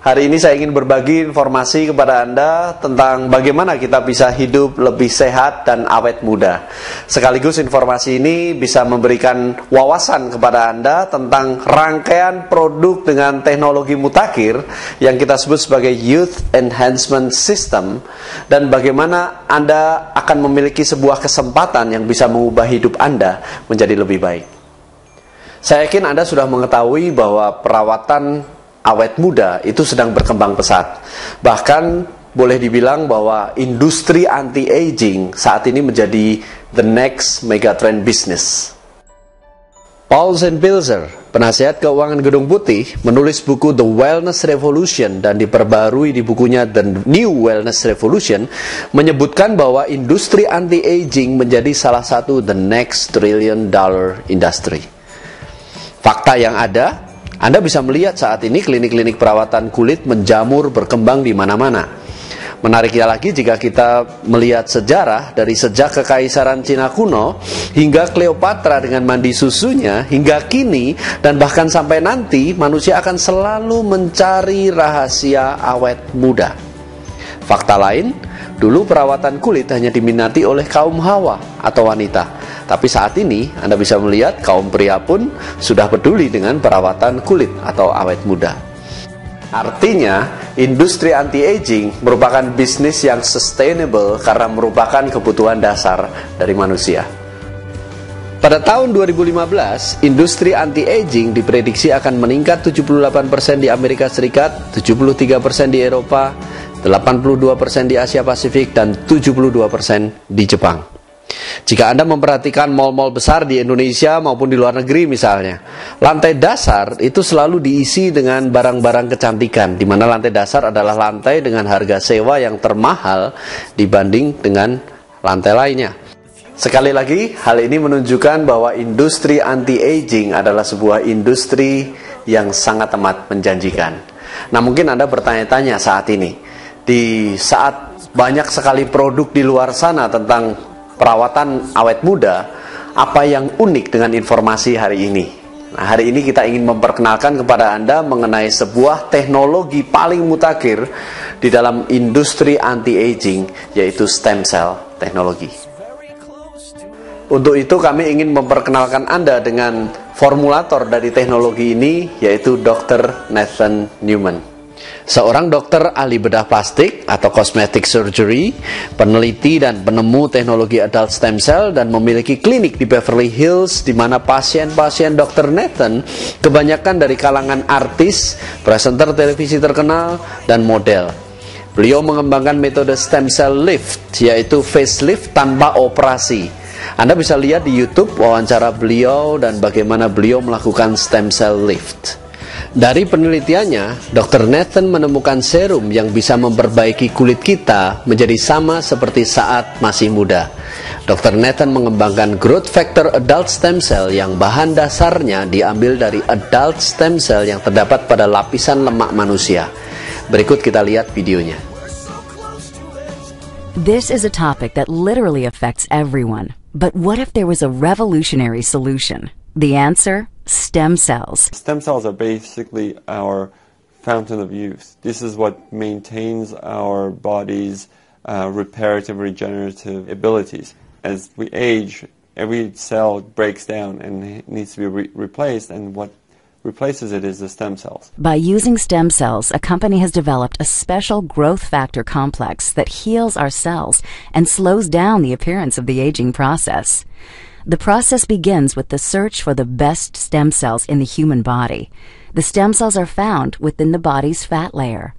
Hari ini saya ingin berbagi informasi kepada Anda tentang bagaimana kita bisa hidup lebih sehat dan awet muda. Sekaligus informasi ini bisa memberikan wawasan kepada Anda tentang rangkaian produk dengan teknologi mutakhir yang kita sebut sebagai Youth Enhancement System, dan bagaimana Anda akan memiliki sebuah kesempatan yang bisa mengubah hidup Anda menjadi lebih baik. Saya yakin Anda sudah mengetahui bahwa perawatan awet muda itu sedang berkembang pesat. Bahkan boleh dibilang bahwa industri anti-aging saat ini menjadi the next megatrend business. Paul St. Pilzer, penasihat keuangan Gedung Putih, menulis buku The Wellness Revolution dan diperbarui di bukunya The New Wellness Revolution, menyebutkan bahwa industri anti-aging menjadi salah satu the next $1 trillion industry. Fakta yang ada, Anda bisa melihat saat ini klinik-klinik perawatan kulit menjamur berkembang di mana-mana. Menariknya lagi jika kita melihat sejarah dari sejak kekaisaran Cina kuno hingga Cleopatra dengan mandi susunya hingga kini dan bahkan sampai nanti, manusia akan selalu mencari rahasia awet muda. Fakta lain, dulu perawatan kulit hanya diminati oleh kaum hawa atau wanita. Tapi saat ini Anda bisa melihat kaum pria pun sudah peduli dengan perawatan kulit atau awet muda. Artinya, industri anti-aging merupakan bisnis yang sustainable karena merupakan kebutuhan dasar dari manusia. Pada tahun 2015, industri anti-aging diprediksi akan meningkat 78% di Amerika Serikat, 73% di Eropa, 82% di Asia Pasifik, dan 72% di Jepang. Jika Anda memperhatikan mal-mal besar di Indonesia maupun di luar negeri misalnya, lantai dasar itu selalu diisi dengan barang-barang kecantikan, di mana lantai dasar adalah lantai dengan harga sewa yang termahal dibanding dengan lantai lainnya. Sekali lagi, hal ini menunjukkan bahwa industri anti-aging adalah sebuah industri yang sangat amat menjanjikan. Nah, mungkin Anda bertanya-tanya saat ini, di saat banyak sekali produk di luar sana tentang perawatan awet muda, apa yang unik dengan informasi hari ini? Nah, hari ini kita ingin memperkenalkan kepada Anda mengenai sebuah teknologi paling mutakhir di dalam industri anti-aging, yaitu stem cell teknologi. Untuk itu kami ingin memperkenalkan Anda dengan formulator dari teknologi ini, yaitu Dr. Nathan Newman. Seorang dokter ahli bedah plastik atau cosmetic surgery, peneliti dan penemu teknologi adult stem cell, dan memiliki klinik di Beverly Hills, di mana pasien-pasien Dr. Nathan kebanyakan dari kalangan artis, presenter televisi terkenal, dan model. Beliau mengembangkan metode stem cell lift, yaitu facelift tanpa operasi. Anda bisa lihat di YouTube wawancara beliau dan bagaimana beliau melakukan stem cell lift. Dari penelitiannya, Dr. Nathan menemukan serum yang bisa memperbaiki kulit kita menjadi sama seperti saat masih muda. Dr. Nathan mengembangkan growth factor adult stem cell yang bahan dasarnya diambil dari adult stem cell yang terdapat pada lapisan lemak manusia. Berikut kita lihat videonya. This is a topic that literally affects everyone. But what if there was a revolutionary solution? The answer? Stem cells. Stem cells are basically our fountain of youth. This is what maintains our body's reparative, regenerative abilities. As we age, every cell breaks down and needs to be replaced, and what replaces it is the stem cells. By using stem cells, a company has developed a special growth factor complex that heals our cells and slows down the appearance of the aging process. The process begins with the search for the best stem cells in the human body. The stem cells are found within the body's fat layer.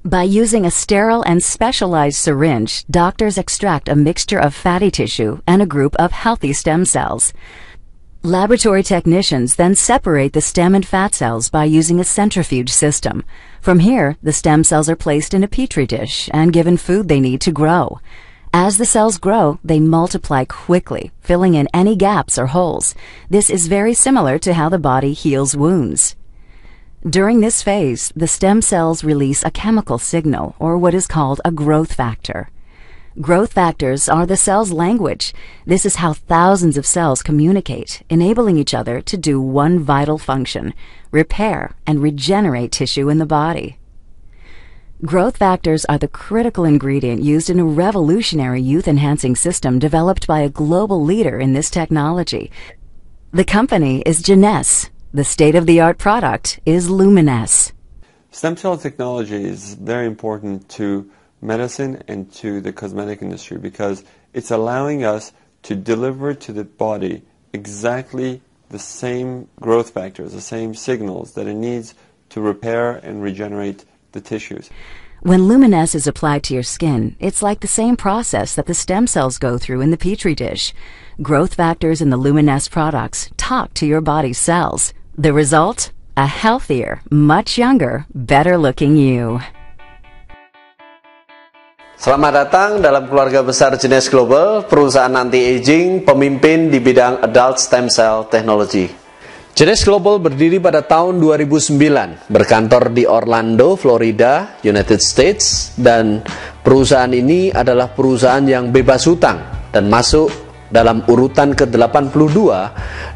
By using a sterile and specialized syringe, doctors extract a mixture of fatty tissue and a group of healthy stem cells. Laboratory technicians then separate the stem and fat cells by using a centrifuge system. From here, the stem cells are placed in a petri dish and given food they need to grow. As the cells grow, they multiply quickly, filling in any gaps or holes. This is very similar to how the body heals wounds. During this phase, the stem cells release a chemical signal, or what is called a growth factor. Growth factors are the cell's language. This is how thousands of cells communicate, enabling each other to do one vital function: repair and regenerate tissue in the body. Growth factors are the critical ingredient used in a revolutionary youth-enhancing system developed by a global leader in this technology. The company is Genes. The state-of-the-art product is Luminesce. Stem cell technology is very important to medicine and to the cosmetic industry because it's allowing us to deliver to the body exactly the same growth factors, the same signals that it needs to repair and regenerate the tissues. When Luminesce is applied to your skin, it's like the same process that the stem cells go through in the Petri dish. Growth factors in the Luminesce products talk to your body's cells. The result? A healthier, much younger, better-looking you. Selamat datang dalam keluarga besar Genes Global, perusahaan anti-aging, pemimpin di bidang adult stem cell technology. Genes Global berdiri pada tahun 2009, berkantor di Orlando, Florida, United States, dan perusahaan ini adalah perusahaan yang bebas hutang dan masuk dalam urutan ke-82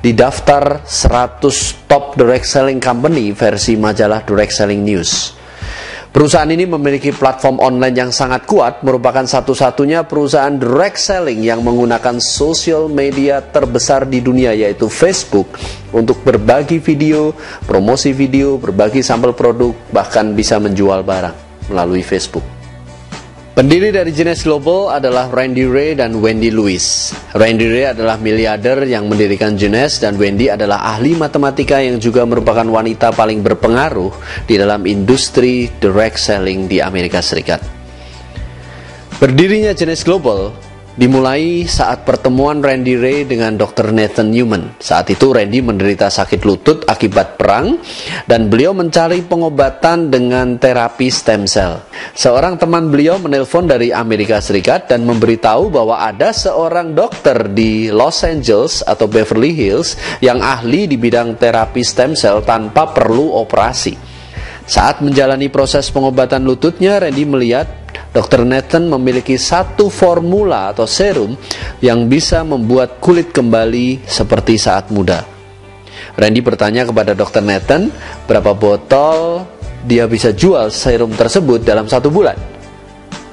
di daftar 100 top direct selling company versi majalah Direct Selling News. Perusahaan ini memiliki platform online yang sangat kuat, merupakan satu-satunya perusahaan direct selling yang menggunakan social media terbesar di dunia, yaitu Facebook, untuk berbagi video, promosi video, berbagi sampel produk, bahkan bisa menjual barang melalui Facebook. Pendiri dari Genes Global adalah Randy Ray dan Wendy Lewis. Randy Ray adalah miliarder yang mendirikan Genes, dan Wendy adalah ahli matematika yang juga merupakan wanita paling berpengaruh di dalam industri direct selling di Amerika Serikat. Berdirinya Genes Global dimulai saat pertemuan Randy Ray dengan Dr. Nathan Newman. Saat itu Randy menderita sakit lutut akibat perang dan beliau mencari pengobatan dengan terapi stem cell. Seorang teman beliau menelpon dari Amerika Serikat dan memberitahu bahwa ada seorang dokter di Los Angeles atau Beverly Hills yang ahli di bidang terapi stem cell tanpa perlu operasi. Saat menjalani proses pengobatan lututnya, Randy melihat Dr. Nathan memiliki satu formula atau serum yang bisa membuat kulit kembali seperti saat muda. Randy bertanya kepada Dr. Nathan berapa botol dia bisa jual serum tersebut dalam 1 bulan.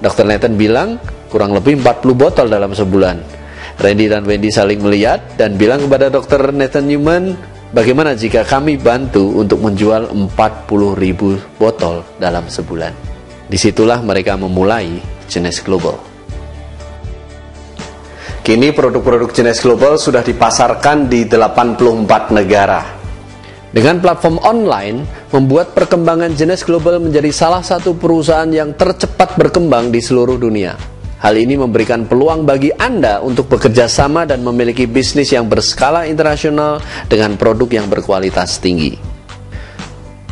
Dr. Nathan bilang kurang lebih 40 botol dalam sebulan. Randy dan Wendy saling melihat dan bilang kepada Dr. Nathan Newman, bagaimana jika kami bantu untuk menjual 40.000 botol dalam sebulan. Disitulah mereka memulai Genes Global. Kini produk-produk Genes Global sudah dipasarkan di 84 negara. Dengan platform online, membuat perkembangan Genes Global menjadi salah satu perusahaan yang tercepat berkembang di seluruh dunia. Hal ini memberikan peluang bagi Anda untuk bekerja sama dan memiliki bisnis yang berskala internasional dengan produk yang berkualitas tinggi.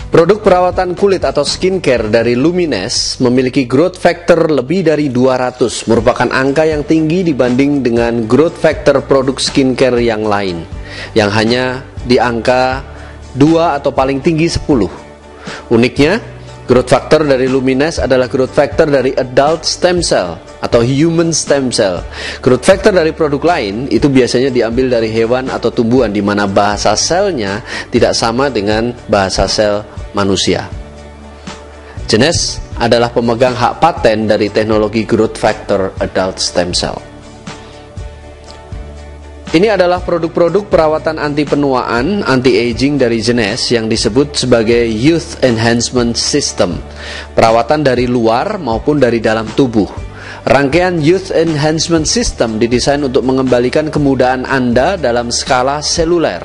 Produk perawatan kulit atau skincare dari Luminesce memiliki growth factor lebih dari 200, merupakan angka yang tinggi dibanding dengan growth factor produk skincare yang lain, yang hanya di angka 2 atau paling tinggi 10. Uniknya, growth factor dari Luminesce adalah growth factor dari adult stem cell atau human stem cell. Growth factor dari produk lain itu biasanya diambil dari hewan atau tumbuhan, di mana bahasa selnya tidak sama dengan bahasa sel manusia. Genes adalah pemegang hak paten dari teknologi growth factor adult stem cell. Ini adalah produk-produk perawatan anti penuaan, anti-aging dari Genes yang disebut sebagai Youth Enhancement System. Perawatan dari luar maupun dari dalam tubuh. Rangkaian Youth Enhancement System didesain untuk mengembalikan kemudahan Anda dalam skala seluler.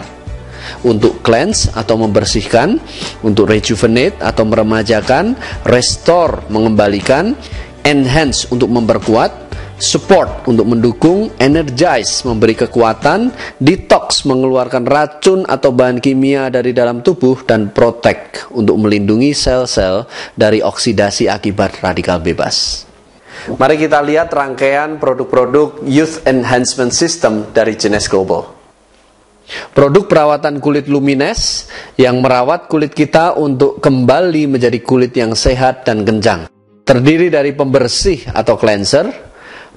Untuk cleanse atau membersihkan, untuk rejuvenate atau meremajakan, restore mengembalikan, enhance untuk memperkuat, support untuk mendukung, energize memberi kekuatan, detox mengeluarkan racun atau bahan kimia dari dalam tubuh, dan protect untuk melindungi sel-sel dari oksidasi akibat radikal bebas. Mari kita lihat rangkaian produk-produk Youth Enhancement System dari Genes Global. Produk perawatan kulit Luminesce yang merawat kulit kita untuk kembali menjadi kulit yang sehat dan kencang. Terdiri dari pembersih atau cleanser,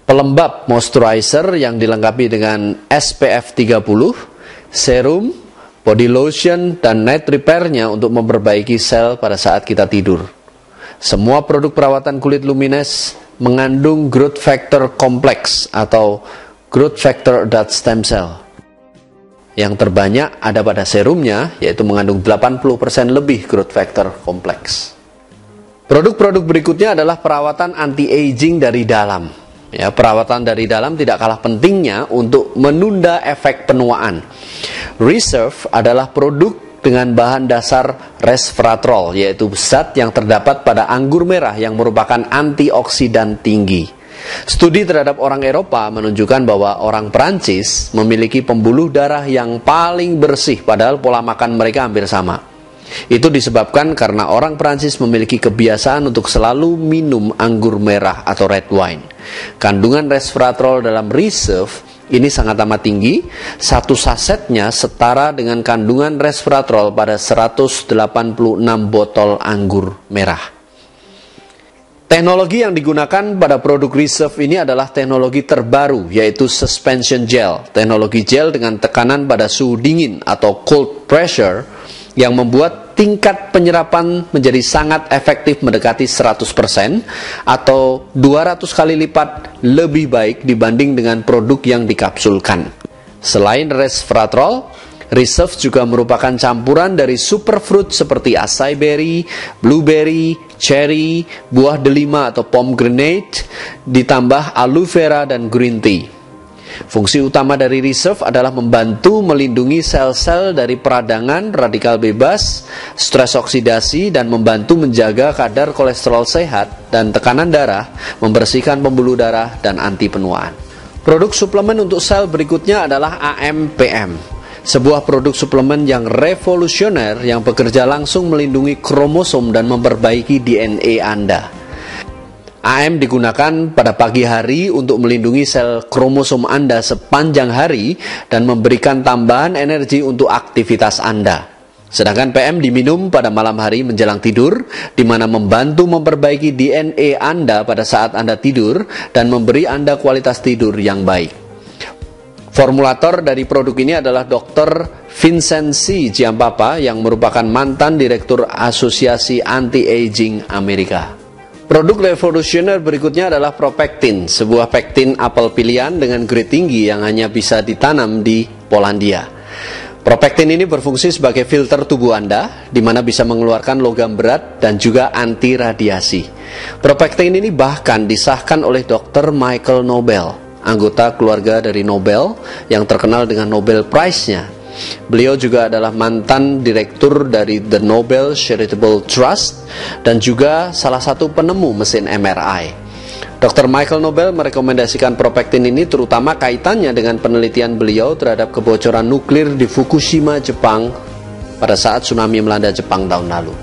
pelembab moisturizer yang dilengkapi dengan SPF 30, serum, body lotion, dan night repair-nya untuk memperbaiki sel pada saat kita tidur. Semua produk perawatan kulit Luminess mengandung growth factor kompleks atau growth factor adult stem cell. Yang terbanyak ada pada serumnya, yaitu mengandung 80% lebih growth factor kompleks. Produk-produk berikutnya adalah perawatan anti-aging dari dalam. Ya, perawatan dari dalam tidak kalah pentingnya untuk menunda efek penuaan. Reserve adalah produk dengan bahan dasar resveratrol, yaitu zat yang terdapat pada anggur merah yang merupakan antioksidan tinggi. Studi terhadap orang Eropa menunjukkan bahwa orang Perancis memiliki pembuluh darah yang paling bersih, padahal pola makan mereka hampir sama. Itu disebabkan karena orang Perancis memiliki kebiasaan untuk selalu minum anggur merah atau red wine. Kandungan resveratrol dalam Reserve ini sangat amat tinggi. Satu sasetnya setara dengan kandungan resveratrol pada 186 botol anggur merah. Teknologi yang digunakan pada produk Reserve ini adalah teknologi terbaru, yaitu suspension gel. Teknologi gel dengan tekanan pada suhu dingin atau cold pressure yang membuat tingkat penyerapan menjadi sangat efektif mendekati 100% atau 200 kali lipat lebih baik dibanding dengan produk yang dikapsulkan. Selain resveratrol, Reserve juga merupakan campuran dari superfruit seperti acai berry, blueberry, cherry, buah delima atau pomegranate, ditambah aloe vera dan green tea. Fungsi utama dari Reserve adalah membantu melindungi sel-sel dari peradangan, radikal bebas, stres oksidasi, dan membantu menjaga kadar kolesterol sehat dan tekanan darah, membersihkan pembuluh darah, dan anti penuaan. Produk suplemen untuk sel berikutnya adalah AMPM, sebuah produk suplemen yang revolusioner yang bekerja langsung melindungi kromosom dan memperbaiki DNA Anda. AM digunakan pada pagi hari untuk melindungi sel kromosom Anda sepanjang hari dan memberikan tambahan energi untuk aktivitas Anda. Sedangkan PM diminum pada malam hari menjelang tidur, di mana membantu memperbaiki DNA Anda pada saat Anda tidur dan memberi Anda kualitas tidur yang baik. Formulator dari produk ini adalah Dr. Vincent C. Giampapa yang merupakan mantan Direktur Asosiasi Anti-Aging Amerika. Produk revolusioner berikutnya adalah Propectin, sebuah pektin apel pilihan dengan grade tinggi yang hanya bisa ditanam di Polandia. Propectin ini berfungsi sebagai filter tubuh Anda, di mana bisa mengeluarkan logam berat dan juga anti radiasi. Propectin ini bahkan disahkan oleh Dr. Michael Nobel, anggota keluarga dari Nobel yang terkenal dengan Nobel Prize-nya. Beliau juga adalah mantan direktur dari The Nobel Charitable Trust dan juga salah satu penemu mesin MRI. Dr. Michael Nobel merekomendasikan Propectin ini terutama kaitannya dengan penelitian beliau terhadap kebocoran nuklir di Fukushima, Jepang pada saat tsunami melanda Jepang tahun lalu.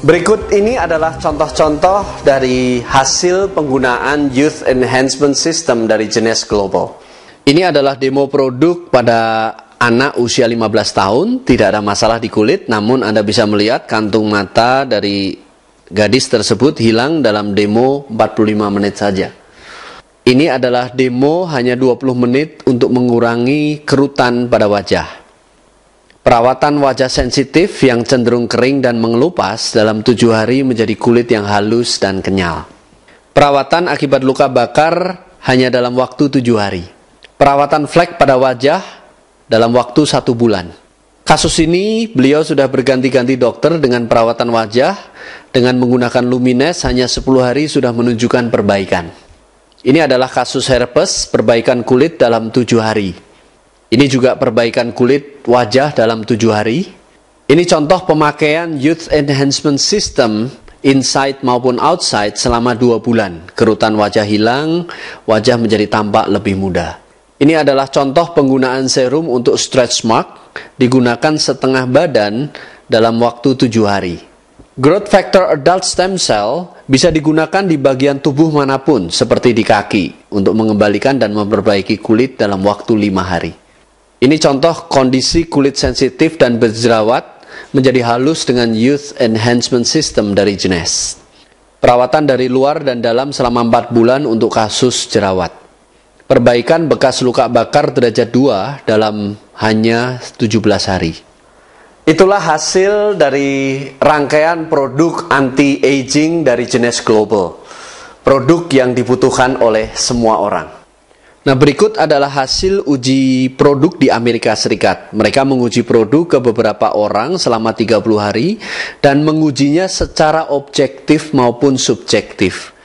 Berikut ini adalah contoh-contoh dari hasil penggunaan Youth Enhancement System dari Genes Global. Ini adalah demo produk pada anak usia 15 tahun, tidak ada masalah di kulit, namun Anda bisa melihat kantung mata dari gadis tersebut hilang dalam demo 45 menit saja. Ini adalah demo hanya 20 menit untuk mengurangi kerutan pada wajah. Perawatan wajah sensitif yang cenderung kering dan mengelupas dalam 7 hari menjadi kulit yang halus dan kenyal. Perawatan akibat luka bakar hanya dalam waktu 7 hari. Perawatan flek pada wajah dalam waktu 1 bulan. Kasus ini beliau sudah berganti-ganti dokter dengan perawatan wajah. Dengan menggunakan Luminess hanya 10 hari sudah menunjukkan perbaikan. Ini adalah kasus herpes, perbaikan kulit dalam 7 hari. Ini juga perbaikan kulit wajah dalam 7 hari. Ini contoh pemakaian Youth Enhancement System inside maupun outside selama 2 bulan. Kerutan wajah hilang, wajah menjadi tampak lebih muda. Ini adalah contoh penggunaan serum untuk stretch mark, digunakan setengah badan dalam waktu 7 hari. Growth factor adult stem cell bisa digunakan di bagian tubuh manapun, seperti di kaki, untuk mengembalikan dan memperbaiki kulit dalam waktu 5 hari. Ini contoh kondisi kulit sensitif dan berjerawat menjadi halus dengan Youth Enhancement System dari Genes. Perawatan dari luar dan dalam selama 4 bulan untuk kasus jerawat. Perbaikan bekas luka bakar derajat 2 dalam hanya 17 hari. Itulah hasil dari rangkaian produk anti-aging dari Genesh Global. Produk yang dibutuhkan oleh semua orang. Nah, berikut adalah hasil uji produk di Amerika Serikat. Mereka menguji produk ke beberapa orang selama 30 hari dan mengujinya secara objektif maupun subjektif.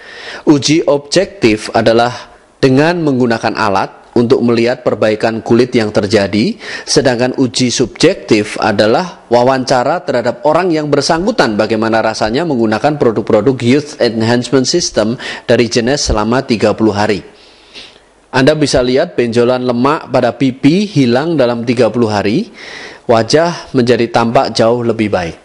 Uji objektif adalah dengan menggunakan alat untuk melihat perbaikan kulit yang terjadi, sedangkan uji subjektif adalah wawancara terhadap orang yang bersangkutan bagaimana rasanya menggunakan produk-produk Youth Enhancement System dari Genesh selama 30 hari. Anda bisa lihat benjolan lemak pada pipi hilang dalam 30 hari, wajah menjadi tampak jauh lebih baik.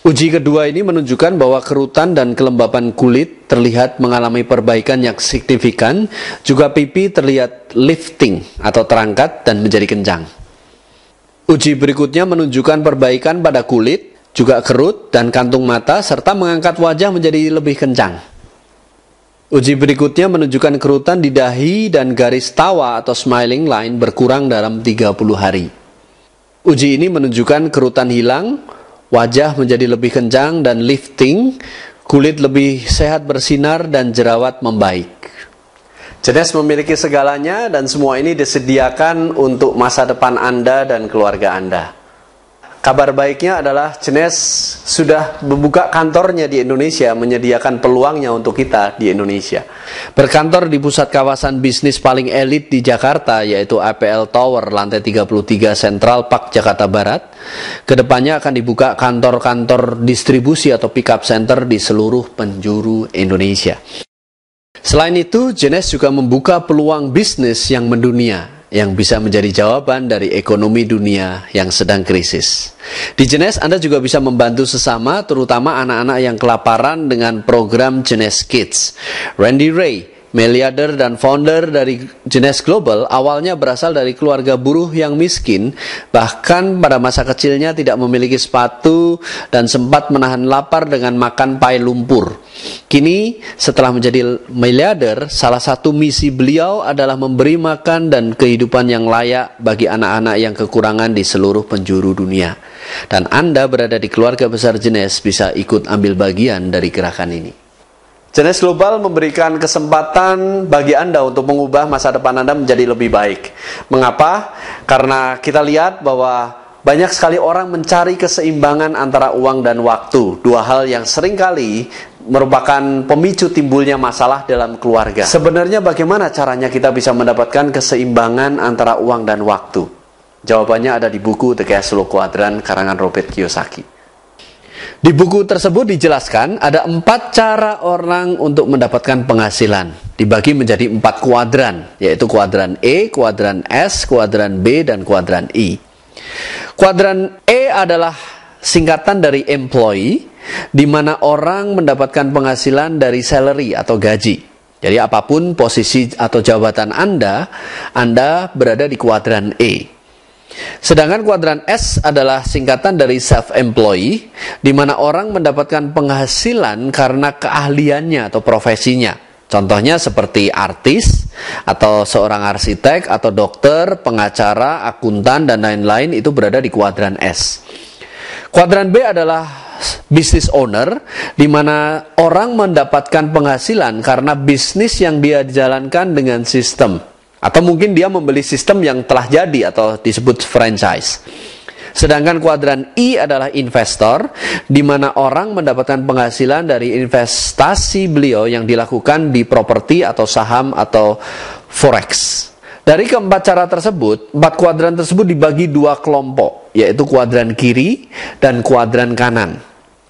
Uji kedua ini menunjukkan bahwa kerutan dan kelembapan kulit terlihat mengalami perbaikan yang signifikan, juga pipi terlihat lifting atau terangkat dan menjadi kencang. Uji berikutnya menunjukkan perbaikan pada kulit, juga kerut dan kantung mata, serta mengangkat wajah menjadi lebih kencang. Uji berikutnya menunjukkan kerutan di dahi dan garis tawa atau smiling line berkurang dalam 30 hari. Uji ini menunjukkan kerutan hilang, wajah menjadi lebih kencang dan lifting, kulit lebih sehat bersinar dan jerawat membaik. Genesh memiliki segalanya dan semua ini disediakan untuk masa depan Anda dan keluarga Anda. Kabar baiknya adalah Genesh sudah membuka kantornya di Indonesia, menyediakan peluangnya untuk kita di Indonesia. Berkantor di pusat kawasan bisnis paling elit di Jakarta, yaitu APL Tower, lantai 33 Central Park, Jakarta Barat. Kedepannya akan dibuka kantor-kantor distribusi atau pick-up center di seluruh penjuru Indonesia. Selain itu, Genesh juga membuka peluang bisnis yang mendunia, yang bisa menjadi jawaban dari ekonomi dunia yang sedang krisis. Di Genesh, Anda juga bisa membantu sesama, terutama anak-anak yang kelaparan dengan program Genesh Kids. Randy Ray, miliarder dan founder dari Genesh Global, awalnya berasal dari keluarga buruh yang miskin, bahkan pada masa kecilnya tidak memiliki sepatu dan sempat menahan lapar dengan makan pai lumpur. Kini, setelah menjadi miliarder, salah satu misi beliau adalah memberi makan dan kehidupan yang layak bagi anak-anak yang kekurangan di seluruh penjuru dunia. Dan Anda berada di keluarga besar Genesh bisa ikut ambil bagian dari gerakan ini. Genesh Global memberikan kesempatan bagi Anda untuk mengubah masa depan Anda menjadi lebih baik. Mengapa? Karena kita lihat bahwa banyak sekali orang mencari keseimbangan antara uang dan waktu. Dua hal yang seringkali merupakan pemicu timbulnya masalah dalam keluarga. Sebenarnya bagaimana caranya kita bisa mendapatkan keseimbangan antara uang dan waktu? Jawabannya ada di buku The Cash Flow Quadrant karangan Robert Kiyosaki. Di buku tersebut dijelaskan ada 4 cara orang untuk mendapatkan penghasilan. Dibagi menjadi 4 kuadran, yaitu kuadran E, kuadran S, kuadran B, dan kuadran I. Kuadran E adalah singkatan dari employee, di mana orang mendapatkan penghasilan dari salary atau gaji. Jadi apapun posisi atau jabatan Anda berada di kuadran E. Sedangkan kuadran S adalah singkatan dari self-employee, di mana orang mendapatkan penghasilan karena keahliannya atau profesinya. Contohnya seperti artis, atau seorang arsitek, atau dokter, pengacara, akuntan, dan lain-lain itu berada di kuadran S. Kuadran B adalah business owner, di mana orang mendapatkan penghasilan karena bisnis yang dia jalankan dengan sistem. Atau mungkin dia membeli sistem yang telah jadi atau disebut franchise. Sedangkan kuadran I adalah investor, di mana orang mendapatkan penghasilan dari investasi beliau yang dilakukan di properti atau saham atau forex. Dari keempat cara tersebut, 4 kuadran tersebut dibagi 2 kelompok, yaitu kuadran kiri dan kuadran kanan.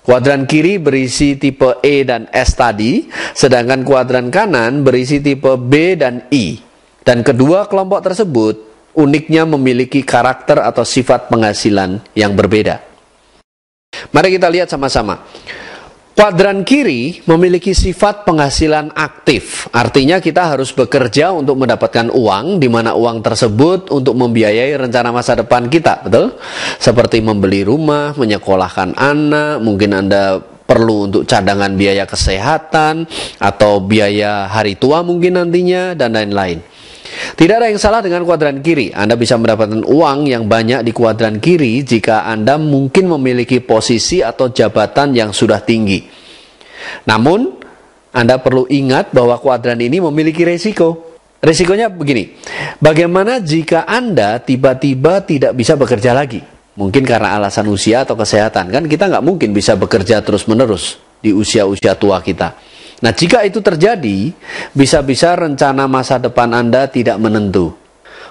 Kuadran kiri berisi tipe E dan S tadi, sedangkan kuadran kanan berisi tipe B dan I. Dan kedua kelompok tersebut uniknya memiliki karakter atau sifat penghasilan yang berbeda. Mari kita lihat sama-sama. Kuadran kiri memiliki sifat penghasilan aktif. Artinya kita harus bekerja untuk mendapatkan uang, di mana uang tersebut untuk membiayai rencana masa depan kita, betul? Seperti membeli rumah, menyekolahkan anak, mungkin Anda perlu untuk cadangan biaya kesehatan, atau biaya hari tua mungkin nantinya, dan lain-lain. Tidak ada yang salah dengan kuadran kiri. Anda bisa mendapatkan uang yang banyak di kuadran kiri jika Anda mungkin memiliki posisi atau jabatan yang sudah tinggi. Namun, Anda perlu ingat bahwa kuadran ini memiliki resiko. Resikonya begini, bagaimana jika Anda tiba-tiba tidak bisa bekerja lagi? Mungkin karena alasan usia atau kesehatan. Kan kita nggak mungkin bisa bekerja terus-menerus di usia-usia tua kita. Nah, jika itu terjadi, bisa-bisa rencana masa depan Anda tidak menentu.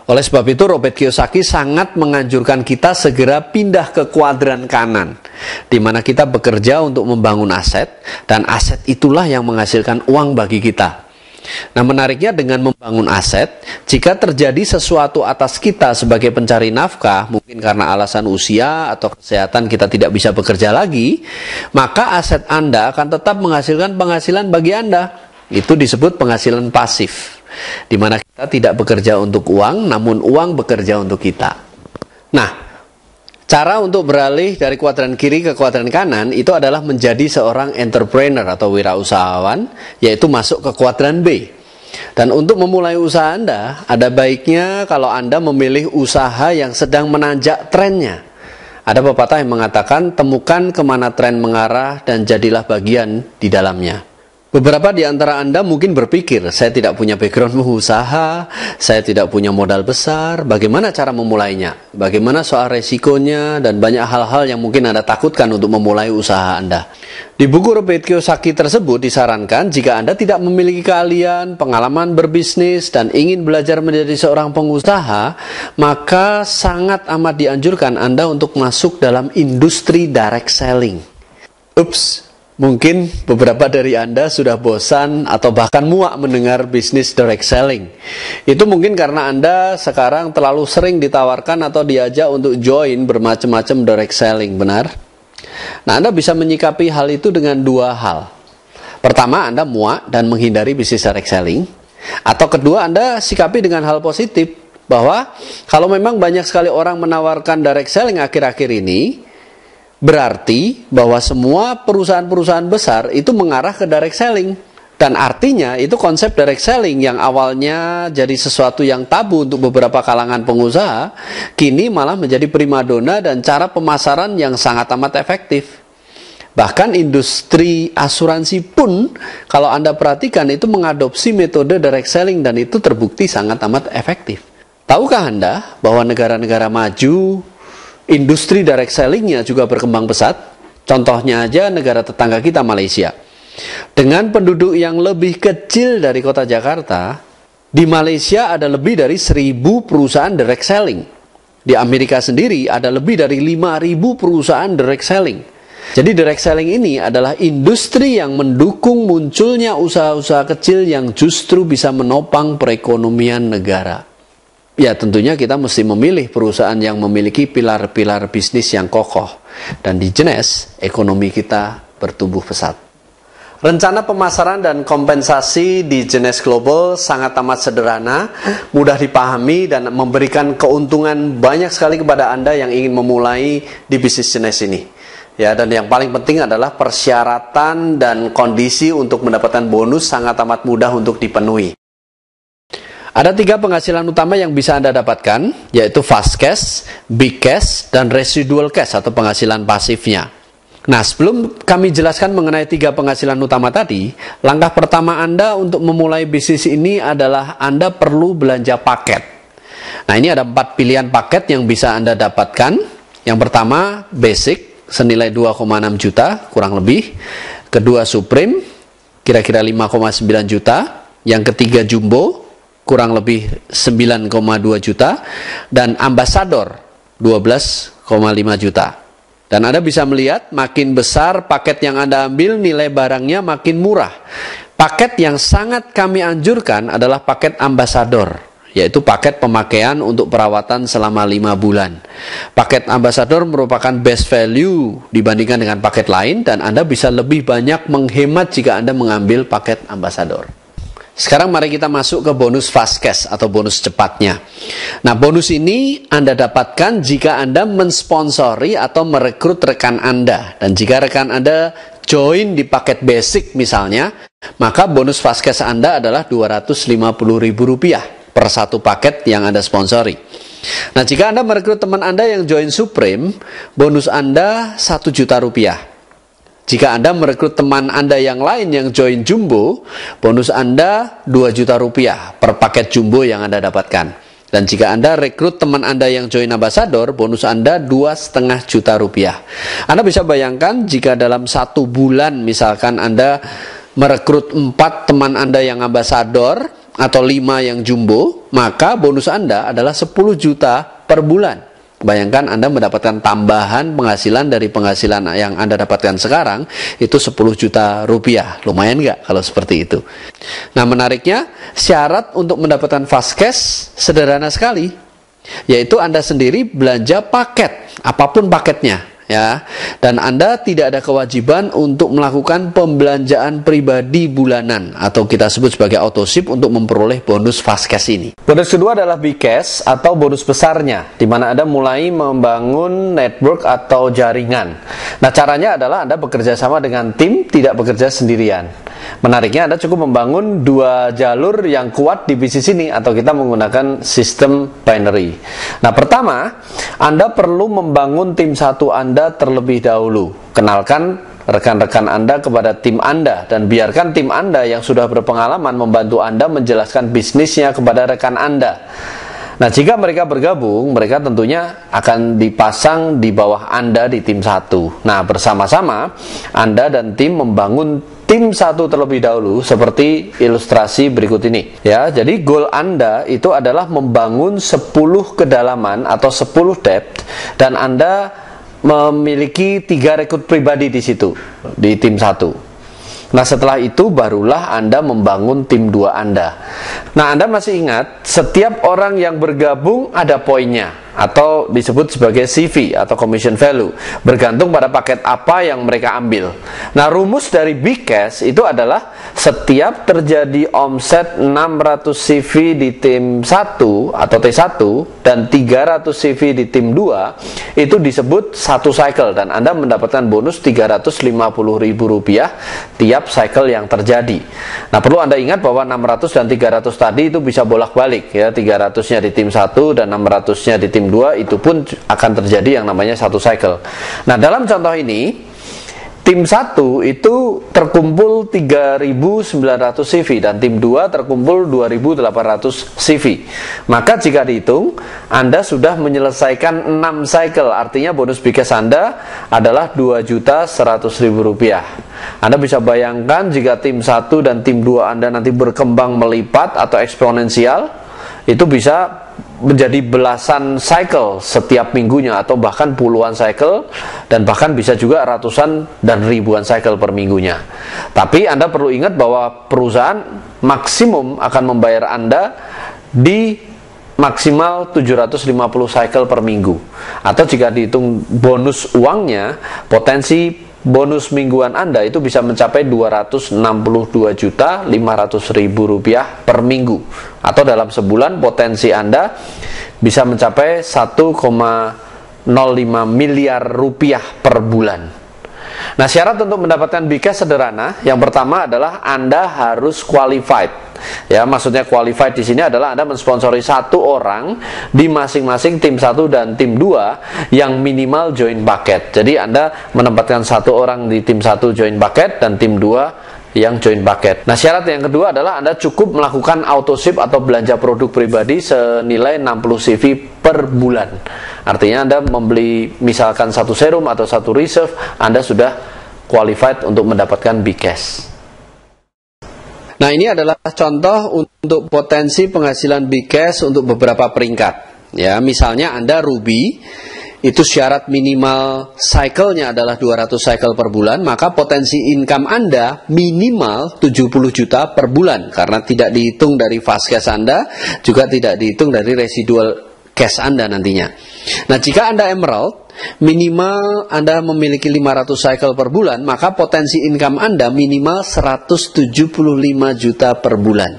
Oleh sebab itu, Robert Kiyosaki sangat menganjurkan kita segera pindah ke kuadran kanan, di mana kita bekerja untuk membangun aset, dan aset itulah yang menghasilkan uang bagi kita. Nah, menariknya dengan membangun aset, jika terjadi sesuatu atas kita sebagai pencari nafkah, mungkin karena alasan usia atau kesehatan kita tidak bisa bekerja lagi, maka aset Anda akan tetap menghasilkan penghasilan bagi Anda. Itu disebut penghasilan pasif, di mana kita tidak bekerja untuk uang, namun uang bekerja untuk kita. Nah, cara untuk beralih dari kuadran kiri ke kuadran kanan itu adalah menjadi seorang entrepreneur atau wirausahawan, yaitu masuk ke kuadran B. Dan untuk memulai usaha Anda, ada baiknya kalau Anda memilih usaha yang sedang menanjak trennya. Ada pepatah yang mengatakan, temukan kemana tren mengarah dan jadilah bagian di dalamnya. Beberapa di antara Anda mungkin berpikir, saya tidak punya background usaha, saya tidak punya modal besar, bagaimana cara memulainya? Bagaimana soal resikonya, dan banyak hal-hal yang mungkin Anda takutkan untuk memulai usaha Anda. Di buku Robert Kiyosaki tersebut disarankan, jika Anda tidak memiliki keahlian, pengalaman berbisnis, dan ingin belajar menjadi seorang pengusaha, maka sangat amat dianjurkan Anda untuk masuk dalam industri direct selling. Mungkin beberapa dari Anda sudah bosan atau bahkan muak mendengar bisnis direct selling. Itu mungkin karena Anda sekarang terlalu sering ditawarkan atau diajak untuk join bermacam-macam direct selling, benar? Nah, Anda bisa menyikapi hal itu dengan dua hal. Pertama, Anda muak dan menghindari bisnis direct selling. Atau kedua, Anda sikapi dengan hal positif, bahwa kalau memang banyak sekali orang menawarkan direct selling akhir-akhir ini, berarti bahwa semua perusahaan-perusahaan besar itu mengarah ke direct selling. Dan artinya itu konsep direct selling yang awalnya jadi sesuatu yang tabu untuk beberapa kalangan pengusaha, kini malah menjadi primadona dan cara pemasaran yang sangat amat efektif. Bahkan industri asuransi pun, kalau Anda perhatikan, itu mengadopsi metode direct selling dan itu terbukti sangat amat efektif. Tahukah Anda bahwa negara-negara maju industri direct sellingnya juga berkembang pesat? Contohnya aja negara tetangga kita, Malaysia. Dengan penduduk yang lebih kecil dari kota Jakarta, di Malaysia ada lebih dari 1.000 perusahaan direct selling. Di Amerika sendiri ada lebih dari 5.000 perusahaan direct selling. Jadi direct selling ini adalah industri yang mendukung munculnya usaha-usaha kecil yang justru bisa menopang perekonomian negara. Ya, tentunya kita mesti memilih perusahaan yang memiliki pilar-pilar bisnis yang kokoh. Dan di Jenes, ekonomi kita bertumbuh pesat. Rencana pemasaran dan kompensasi di Jenes Global sangat amat sederhana, mudah dipahami, dan memberikan keuntungan banyak sekali kepada Anda yang ingin memulai di bisnis Jenes ini. Ya, dan yang paling penting adalah persyaratan dan kondisi untuk mendapatkan bonus sangat amat mudah untuk dipenuhi. Ada 3 penghasilan utama yang bisa Anda dapatkan, yaitu fast cash, big cash, dan residual cash atau penghasilan pasifnya. Nah, sebelum kami jelaskan mengenai 3 penghasilan utama tadi, langkah pertama Anda untuk memulai bisnis ini adalah Anda perlu belanja paket. Nah, ini ada 4 pilihan paket yang bisa Anda dapatkan. Yang pertama, basic, senilai 2,6 juta, kurang lebih. Kedua, Supreme, kira-kira 5,9 juta. Yang ketiga, Jumbo, kurang lebih 9,2 juta, dan Ambassador 12,5 juta. Dan Anda bisa melihat makin besar paket yang Anda ambil, nilai barangnya makin murah. Paket yang sangat kami anjurkan adalah paket Ambassador, yaitu paket pemakaian untuk perawatan selama 5 bulan. Paket Ambassador merupakan best value dibandingkan dengan paket lain, dan Anda bisa lebih banyak menghemat jika Anda mengambil paket Ambassador. Sekarang mari kita masuk ke bonus fast cash atau bonus cepatnya. Nah, bonus ini Anda dapatkan jika Anda mensponsori atau merekrut rekan Anda. Dan jika rekan Anda join di paket basic misalnya, maka bonus fast cash Anda adalah Rp250.000. per satu paket yang Anda sponsori. Nah, jika Anda merekrut teman Anda yang join Supreme, bonus Anda 1 juta rupiah. Jika Anda merekrut teman Anda yang lain yang join Jumbo, bonus Anda 2 juta rupiah per paket Jumbo yang Anda dapatkan. Dan jika Anda rekrut teman Anda yang join Ambassador, bonus Anda 2,5 juta rupiah. Anda bisa bayangkan jika dalam 1 bulan misalkan Anda merekrut 4 teman Anda yang Ambassador atau 5 yang Jumbo, maka bonus Anda adalah 10 juta per bulan. Bayangkan Anda mendapatkan tambahan penghasilan dari penghasilan yang Anda dapatkan sekarang, itu 10 juta rupiah. Lumayan nggak kalau seperti itu? Nah, menariknya, syarat untuk mendapatkan fast cash sederhana sekali, yaitu Anda sendiri belanja paket, apapun paketnya. Ya, dan Anda tidak ada kewajiban untuk melakukan pembelanjaan pribadi bulanan atau kita sebut sebagai autoship untuk memperoleh bonus fast cash ini. Bonus kedua adalah big cash atau bonus besarnya, di mana Anda mulai membangun network atau jaringan. Nah, caranya adalah Anda bekerja sama dengan tim, tidak bekerja sendirian. Menariknya, Anda cukup membangun 2 jalur yang kuat di bisnis ini atau kita menggunakan sistem binary. Nah, pertama, Anda perlu membangun tim satu Anda terlebih dahulu. Kenalkan rekan-rekan Anda kepada tim Anda dan biarkan tim Anda yang sudah berpengalaman membantu Anda menjelaskan bisnisnya kepada rekan Anda. Nah, jika mereka bergabung, mereka tentunya akan dipasang di bawah Anda di tim satu. Nah, bersama-sama Anda dan tim membangun tim satu terlebih dahulu seperti ilustrasi berikut ini. Ya, jadi goal Anda itu adalah membangun 10 kedalaman atau 10 depth dan Anda memiliki 3 rekrut pribadi di situ di tim satu. Nah, setelah itu barulah Anda membangun tim 2 Anda. Nah, Anda masih ingat, setiap orang yang bergabung ada poinnya atau disebut sebagai CV atau commission value, bergantung pada paket apa yang mereka ambil. Nah, rumus dari big cash itu adalah setiap terjadi omset 600 CV di tim 1 atau T1 dan 300 CV di tim 2, itu disebut satu cycle dan Anda mendapatkan bonus Rp350.000 tiap cycle yang terjadi. Nah, perlu Anda ingat bahwa 600 dan 300 tadi itu bisa bolak-balik ya, 300-nya di tim 1 dan 600-nya di tim 2, itu pun akan terjadi yang namanya satu cycle. Nah, dalam contoh ini tim 1 itu terkumpul 3.900 CV dan tim 2 terkumpul 2.800 CV. Maka jika dihitung, Anda sudah menyelesaikan 6 cycle. Artinya bonus big cash Anda adalah Rp2.100.000. Anda bisa bayangkan jika tim 1 dan tim 2 Anda nanti berkembang melipat atau eksponensial, itu bisa menjadi belasan cycle setiap minggunya atau bahkan puluhan cycle dan bahkan bisa juga ratusan dan ribuan cycle per minggunya. Tapi Anda perlu ingat bahwa perusahaan maksimum akan membayar Anda di maksimal 750 cycle per minggu. Atau jika dihitung bonus uangnya, potensi bonus mingguan Anda itu bisa mencapai Rp262.500.000 per minggu. Atau dalam sebulan potensi Anda bisa mencapai 1,05 miliar rupiah per bulan. Nah, syarat untuk mendapatkan big cash sederhana. Yang pertama adalah Anda harus qualified. Ya, maksudnya qualified di sini adalah Anda mensponsori 1 orang di masing-masing tim 1 dan tim 2 yang minimal join paket. Jadi Anda menempatkan 1 orang di tim 1 join paket dan tim 2 yang join paket. Nah, syarat yang kedua adalah Anda cukup melakukan autoship atau belanja produk pribadi senilai 60 CV per bulan. Artinya Anda membeli misalkan 1 serum atau 1 reserve, Anda sudah qualified untuk mendapatkan big cash. Nah, ini adalah contoh untuk potensi penghasilan big cash untuk beberapa peringkat. Ya, misalnya Anda Ruby, itu syarat minimal cycle-nya adalah 200 cycle per bulan, maka potensi income Anda minimal 70 juta per bulan, karena tidak dihitung dari fast cash Anda, juga tidak dihitung dari residual cash Anda nantinya. Nah, jika Anda Emerald, minimal Anda memiliki 500 cycle per bulan, maka potensi income Anda minimal 175 juta per bulan.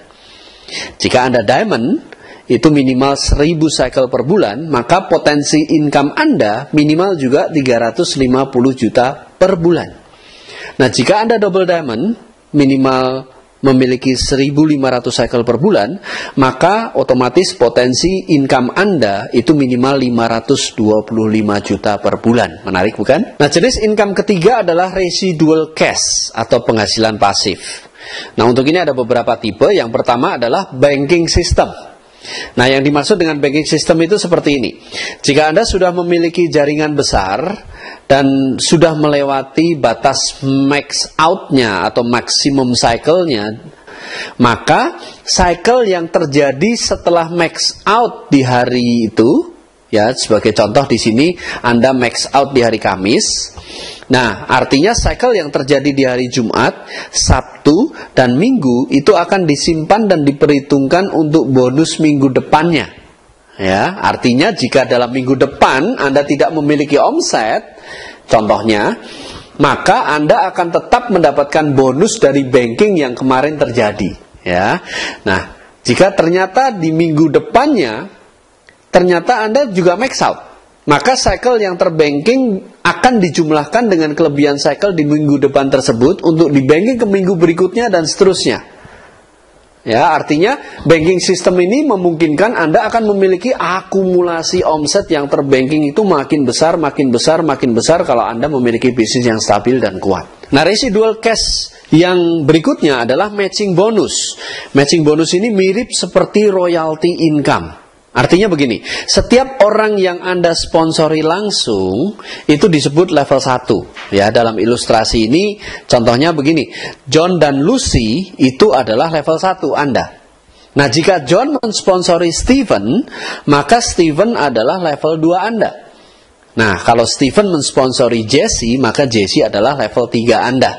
Jika Anda Diamond, itu minimal 1000 cycle per bulan, maka potensi income Anda minimal juga 350 juta per bulan. Nah, jika Anda Double Diamond, minimal memiliki 1.500 cycle per bulan, maka otomatis potensi income Anda itu minimal 525 juta per bulan. Menarik bukan? Nah, jenis income ketiga adalah residual cash atau penghasilan pasif. Nah, untuk ini ada beberapa tipe. Yang pertama adalah banking system. Nah, yang dimaksud dengan banking system itu seperti ini. Jika Anda sudah memiliki jaringan besar dan sudah melewati batas max out-nya atau maksimum cycle-nya, maka cycle yang terjadi setelah max out di hari itu, ya, sebagai contoh di sini Anda max out di hari Kamis. Nah, artinya cycle yang terjadi di hari Jumat, Sabtu, dan Minggu itu akan disimpan dan diperhitungkan untuk bonus minggu depannya. Ya, artinya jika dalam minggu depan Anda tidak memiliki omset, contohnya, maka Anda akan tetap mendapatkan bonus dari banking yang kemarin terjadi. Ya, nah, jika ternyata di minggu depannya ternyata Anda juga max out, maka cycle yang terbanking akan dijumlahkan dengan kelebihan cycle di minggu depan tersebut untuk dibanking ke minggu berikutnya dan seterusnya. Ya, artinya banking system ini memungkinkan Anda akan memiliki akumulasi omset yang terbanking itu makin besar, makin besar, makin besar kalau Anda memiliki bisnis yang stabil dan kuat. Nah, residual cash yang berikutnya adalah matching bonus. Matching bonus ini mirip seperti royalty income. Artinya begini, setiap orang yang Anda sponsori langsung itu disebut level 1. Ya, dalam ilustrasi ini contohnya begini, John dan Lucy itu adalah level 1 Anda. Nah, jika John mensponsori Steven, maka Steven adalah level 2 Anda. Nah, kalau Steven mensponsori Jesse, maka Jesse adalah level 3 Anda.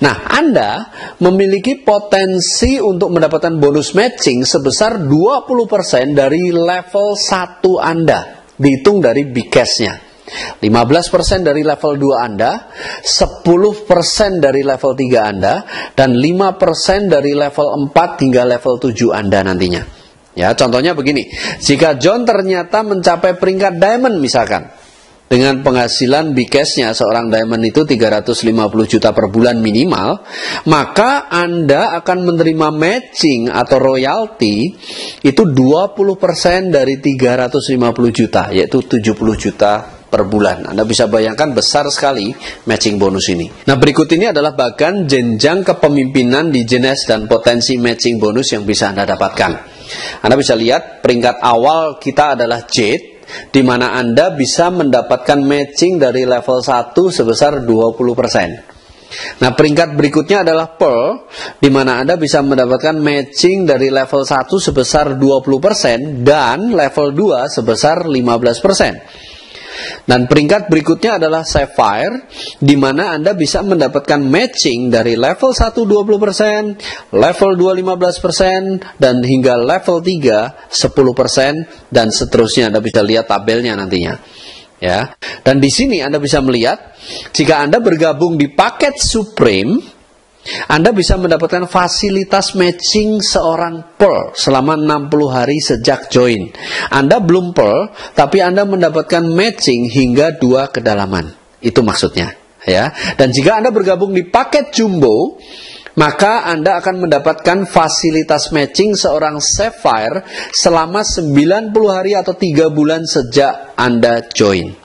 Nah, Anda memiliki potensi untuk mendapatkan bonus matching sebesar 20% dari level 1 Anda. Dihitung dari big cash-nya. 15% dari level 2 Anda, 10% dari level 3 Anda, dan 5% dari level 4 hingga level 7 Anda nantinya. Ya, contohnya begini. Jika John ternyata mencapai peringkat diamond misalkan, dengan penghasilan big cash-nya seorang diamond itu 350 juta per bulan minimal, maka Anda akan menerima matching atau royalti itu 20% dari 350 juta, yaitu 70 juta per bulan. Anda bisa bayangkan besar sekali matching bonus ini. Nah, berikut ini adalah bagian jenjang kepemimpinan di jenis dan potensi matching bonus yang bisa Anda dapatkan. Anda bisa lihat peringkat awal kita adalah Jade, di mana Anda bisa mendapatkan matching dari level 1 sebesar 20%. Nah, peringkat berikutnya adalah Pearl, di mana Anda bisa mendapatkan matching dari level 1 sebesar 20% dan level 2 sebesar 15%. Dan peringkat berikutnya adalah Sapphire, di mana Anda bisa mendapatkan matching dari level 1 20%, level 2 15%, dan hingga level 3 10%, dan seterusnya. Anda bisa lihat tabelnya nantinya. Ya. Dan di sini Anda bisa melihat, jika Anda bergabung di paket Supreme, Anda bisa mendapatkan fasilitas matching seorang Pearl selama 60 hari sejak join. Anda belum Pearl, tapi Anda mendapatkan matching hingga 2 kedalaman. Itu maksudnya. Ya. Dan jika Anda bergabung di paket Jumbo, maka Anda akan mendapatkan fasilitas matching seorang Sapphire selama 90 hari atau 3 bulan sejak Anda join.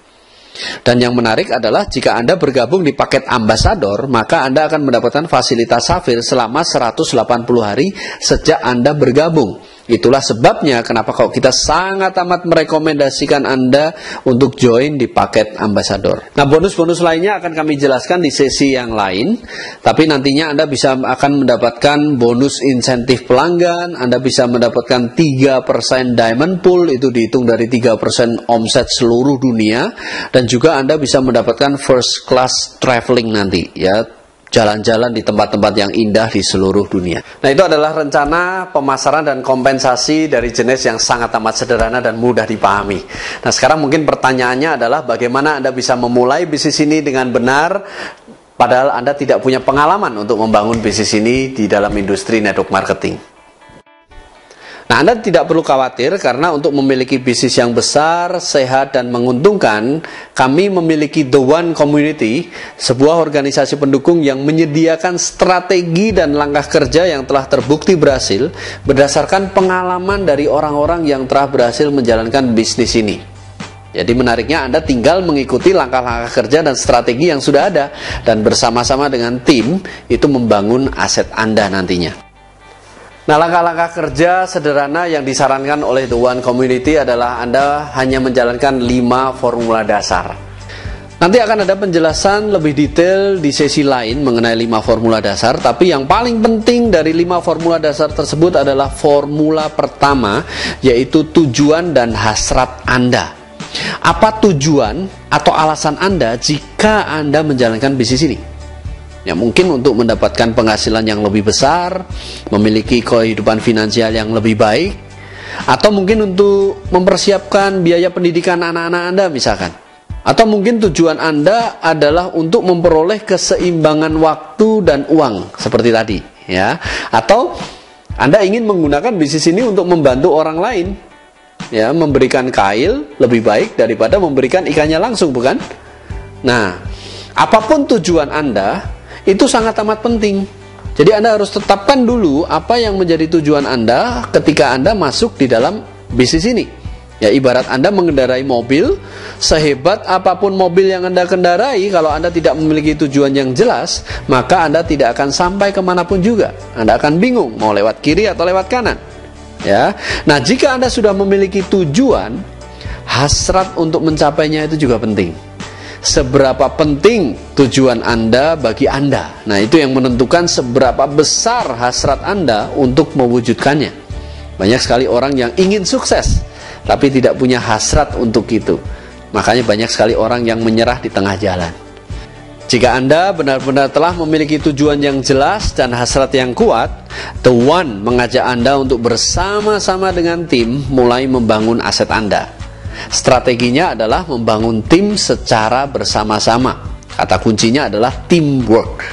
Dan yang menarik adalah jika Anda bergabung di paket Ambassador, maka Anda akan mendapatkan fasilitas Sapphire selama 180 hari sejak Anda bergabung. Itulah sebabnya kenapa kalau kita sangat amat merekomendasikan Anda untuk join di paket Ambassador. Nah, bonus-bonus lainnya akan kami jelaskan di sesi yang lain. Tapi nantinya Anda akan mendapatkan bonus insentif pelanggan. Anda bisa mendapatkan 3% diamond pool, itu dihitung dari 3% omset seluruh dunia. Dan juga Anda bisa mendapatkan first class traveling nanti, ya, jalan-jalan di tempat-tempat yang indah di seluruh dunia. Nah, itu adalah rencana pemasaran dan kompensasi dari jenis yang sangat amat sederhana dan mudah dipahami. Nah, sekarang mungkin pertanyaannya adalah bagaimana Anda bisa memulai bisnis ini dengan benar, padahal Anda tidak punya pengalaman untuk membangun bisnis ini di dalam industri network marketing. Nah, Anda tidak perlu khawatir karena untuk memiliki bisnis yang besar, sehat, dan menguntungkan, kami memiliki The One Community, sebuah organisasi pendukung yang menyediakan strategi dan langkah kerja yang telah terbukti berhasil berdasarkan pengalaman dari orang-orang yang telah berhasil menjalankan bisnis ini. Jadi menariknya Anda tinggal mengikuti langkah-langkah kerja dan strategi yang sudah ada dan bersama-sama dengan tim itu membangun aset Anda nantinya. Nah, langkah-langkah kerja sederhana yang disarankan oleh The One Community adalah Anda hanya menjalankan 5 formula dasar. Nanti akan ada penjelasan lebih detail di sesi lain mengenai 5 formula dasar, tapi yang paling penting dari 5 formula dasar tersebut adalah formula pertama, yaitu tujuan dan hasrat Anda. Apa tujuan atau alasan Anda jika Anda menjalankan bisnis ini? Ya, mungkin untuk mendapatkan penghasilan yang lebih besar, memiliki kehidupan finansial yang lebih baik, atau mungkin untuk mempersiapkan biaya pendidikan anak-anak Anda misalkan. Atau mungkin tujuan Anda adalah untuk memperoleh keseimbangan waktu dan uang seperti tadi, ya. Atau Anda ingin menggunakan bisnis ini untuk membantu orang lain, ya, memberikan kail lebih baik daripada memberikan ikannya langsung, bukan? Nah, apapun tujuan Anda, itu sangat amat penting. Jadi Anda harus tetapkan dulu apa yang menjadi tujuan Anda ketika Anda masuk di dalam bisnis ini. Ya, ibarat Anda mengendarai mobil, sehebat apapun mobil yang Anda kendarai, kalau Anda tidak memiliki tujuan yang jelas, maka Anda tidak akan sampai kemanapun juga. Anda akan bingung mau lewat kiri atau lewat kanan. Ya, nah jika Anda sudah memiliki tujuan, hasrat untuk mencapainya itu juga penting. Seberapa penting tujuan Anda bagi Anda. Nah, itu yang menentukan seberapa besar hasrat Anda untuk mewujudkannya. Banyak sekali orang yang ingin sukses, tapi tidak punya hasrat untuk itu. Makanya banyak sekali orang yang menyerah di tengah jalan. Jika Anda benar-benar telah memiliki tujuan yang jelas dan hasrat yang kuat, The One mengajak Anda untuk bersama-sama dengan tim mulai membangun aset Anda. Strateginya adalah membangun tim secara bersama-sama. Kata kuncinya adalah teamwork.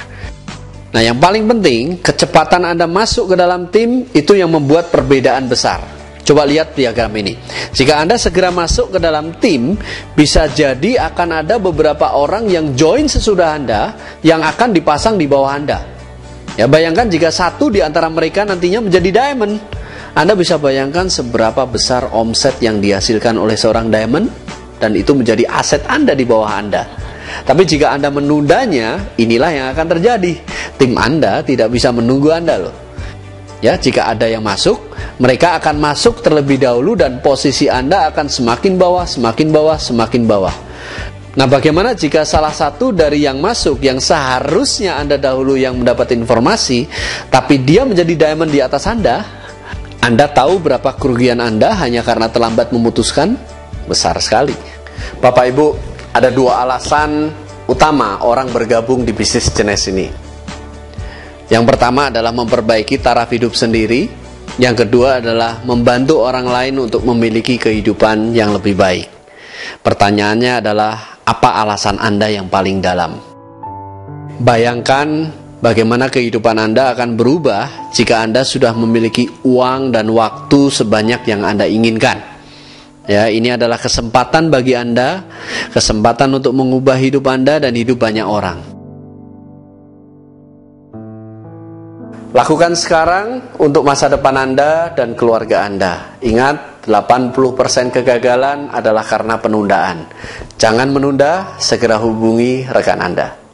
Nah, yang paling penting, kecepatan Anda masuk ke dalam tim itu yang membuat perbedaan besar. Coba lihat diagram ini. Jika Anda segera masuk ke dalam tim, bisa jadi akan ada beberapa orang yang join sesudah Anda yang akan dipasang di bawah Anda. Ya, bayangkan jika satu di antara mereka nantinya menjadi diamond. Anda bisa bayangkan seberapa besar omset yang dihasilkan oleh seorang diamond, dan itu menjadi aset Anda di bawah Anda. Tapi jika Anda menundanya, inilah yang akan terjadi. Tim Anda tidak bisa menunggu Anda loh. Ya, jika ada yang masuk, mereka akan masuk terlebih dahulu dan posisi Anda akan semakin bawah, semakin bawah, semakin bawah. Nah, bagaimana jika salah satu dari yang masuk, yang seharusnya Anda dahulu yang mendapat informasi, tapi dia menjadi diamond di atas Anda? Anda tahu berapa kerugian Anda hanya karena terlambat memutuskan? Besar sekali. Bapak Ibu, ada 2 alasan utama orang bergabung di bisnis jenis ini. Yang pertama adalah memperbaiki taraf hidup sendiri. Yang kedua adalah membantu orang lain untuk memiliki kehidupan yang lebih baik. Pertanyaannya adalah, apa alasan Anda yang paling dalam? Bayangkan bagaimana kehidupan Anda akan berubah jika Anda sudah memiliki uang dan waktu sebanyak yang Anda inginkan. Ya, ini adalah kesempatan bagi Anda, kesempatan untuk mengubah hidup Anda dan hidup banyak orang. Lakukan sekarang untuk masa depan Anda dan keluarga Anda. Ingat, 80% kegagalan adalah karena penundaan. Jangan menunda, segera hubungi rekan Anda.